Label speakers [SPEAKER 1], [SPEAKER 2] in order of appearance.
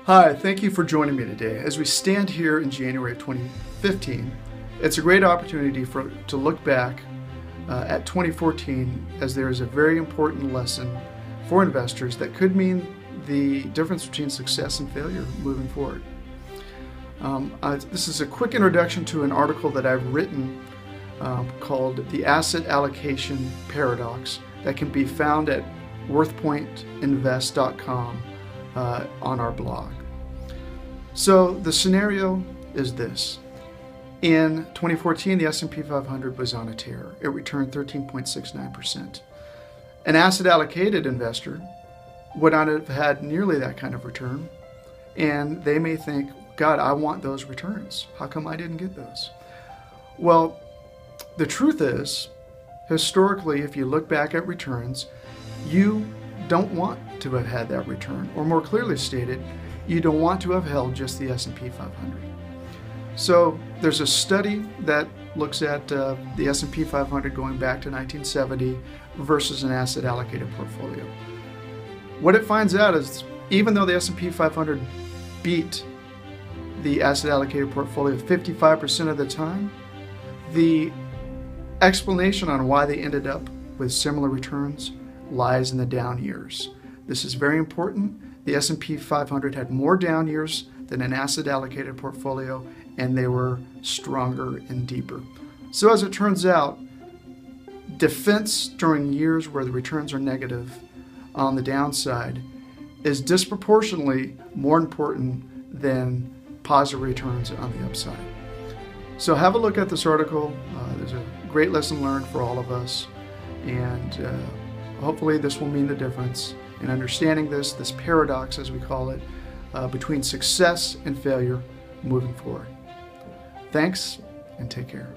[SPEAKER 1] Hi, thank you for joining me today. As we stand here in January of 2015, it's a great opportunity to look back at 2014, as there is a very important lesson for investors that could mean the difference between success and failure moving forward. This is a quick introduction to an article that I've written called The Asset Allocation Paradox that can be found at worthpointinvest.com on our blog. So the scenario is this. In 2014, the S&P 500 was on a tear. It returned 13.69%. An asset allocated investor would not have had nearly that kind of return, and they may think, God, I want those returns. How come I didn't get those? Well, the truth is, historically, if you look back at returns, you don't want to have had that return, or more clearly stated, you don't want to have held just the S&P 500. So there's a study that looks at the S&P 500 going back to 1970 versus an asset allocated portfolio. What it finds out is, even though the S&P 500 beat the asset allocated portfolio 55% of the time, the explanation on why they ended up with similar returns lies in the down years. This is very important. The S&P 500 had more down years than an asset allocated portfolio, and they were stronger and deeper. So as it turns out, defense during years where the returns are negative on the downside is disproportionately more important than positive returns on the upside. So have a look at this article. There's a great lesson learned for all of us, and hopefully this will mean the difference in understanding this paradox, as we call it, between success and failure moving forward. Thanks, and take care.